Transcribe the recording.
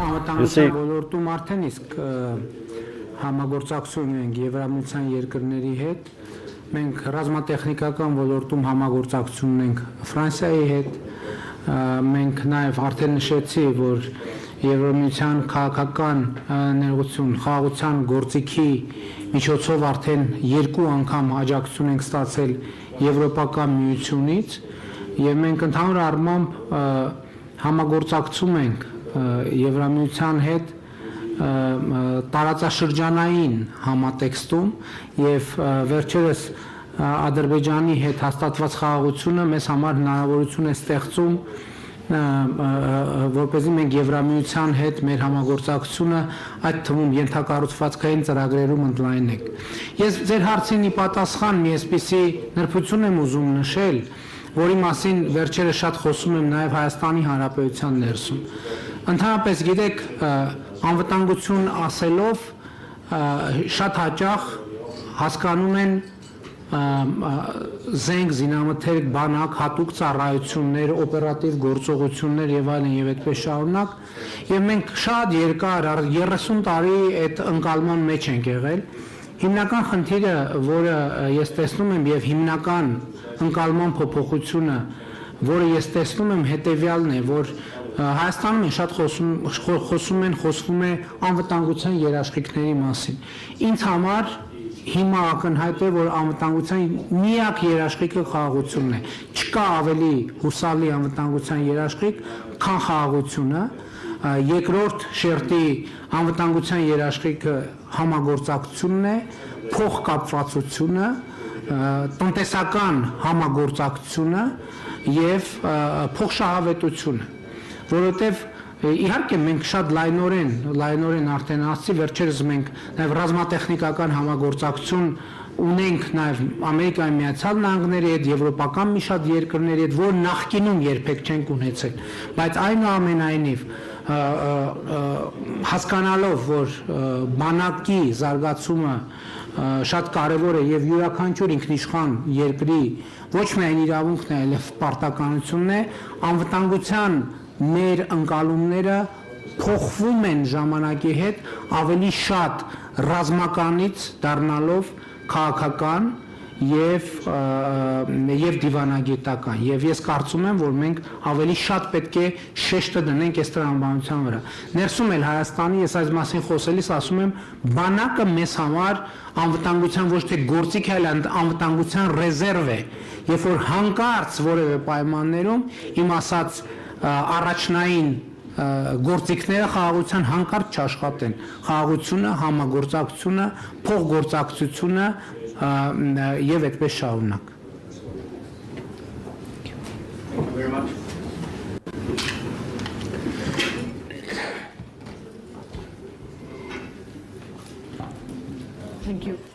անվտանգության ոլորտում արդեն իսկ համագործակցություն ունենք Եվրամիության երկրների հետ, մենք ռազմատեխնիկական ոլորտում համագործակցություն ունենք Ֆրանսիայի հետ, մենք նաև արդեն նշեցի, որ Եվրամիության քաղաքական ներողություն խաղաղության գործիքի միջոցով արդեն 2 անգամ աջակցություն ենք ստացել Եվրոպական միությունից եւ մենք ընդհանուր առմամբ համագործակցում ենք Եվրամիության հետ տարածաշրջանային համատեքստում եւ վերջերս Ադրբեջանի հետ հաստատված խաղաղությունը մեզ համար հնարավորություն է ստեղծում որպեսզի մենք Եվրամիության հետ մեր համագործակցությունը այդ թվում ենթակառուցվածքային ծրագրերում ընդլայնենք։ Ես ձեր հարցին ի պատասխան մի այսպիսի նրբություն եմ ուզում նշել, որի մասին վերջերս շատ խոսում եմ նաև Հայաստանի Հանրապետության ներսում։ Ընդհանրապես գիտեք, անվտանգություն ասելով շատ հաճախ հասկանում են զենք, զինամթերք, բանակ, հատուկ ծառայություններ, օպերատիվ գործողություններ եւ այլն եւ այդպես շարունակ, եւ մենք շատ երկար 30 տարի այդ ընկալման մեջ ենք եղել։ Հիմնական խնդիրը, որը ես տեսնում եմ եւ հիմնական ընկալման փոփոխությունը, որը ես տեսնում եմ, հետեւյալն է, որ Հայաստանում են շատ խոսում է անվտանգության երաշխիքների մասին։ Ինձ համար հիմա ակնհայտ է, որ անվտանգության միակ երաշխիքը խաղաղությունն է։ Չկա ավելի հուսալի անվտանգության երաշխիք, քան խաղաղությունը։ Երկրորդ շերտի անվտանգության երաշխիքը համագործակցությունն է, փոխկապվածությունը, տնտեսական համագործակցությունը եւ փոխշահավետությունը, որովհետեւ իհարկե մենք շատ լայնորեն արդեն ասացի, վերջերս մենք նաև ռազմատեխնիկական համագործակցություն ունենք նաև Ամերիկայի Միացյալ Նահանգների հետ, եվրոպական մի շատ երկրների հետ, որ նախկինում երբեք չենք ունեցել, բայց այնուամենայնիվ հասկանալով, որ բանակի զարգացումը շատ կարևոր է եւ յուրաքանչյուր ինքնիշխան երկրի ոչ միայն իրավունքն է, այլև պարտականությունն է, անվտանգության մեր ընկալումները փոխվում են ժամանակի հետ ավելի շատ ռազմականից դառնալով քաղաքական եւ դիվանագիտական եւ ես կարծում եմ որ մենք ավելի շատ պետք է շեշտը դնենք այս տրամաբանության վրա ներսում էլ Հայաստանի ես այս մասին խոսելիս ասում եմ բանակը մեզ համար անվտանգության ոչ թե գործիք է այլ անվտանգության ռեզերվ է երբ որ հանկարծ որևէ պայմաններում իմ ասած առաջնային գործիքները խաղաղության հանկարծ չաշխատեն խաղաղությունը համագործակցությունը փոխգործակցությունը եւ այդպես շարունակ Thank you.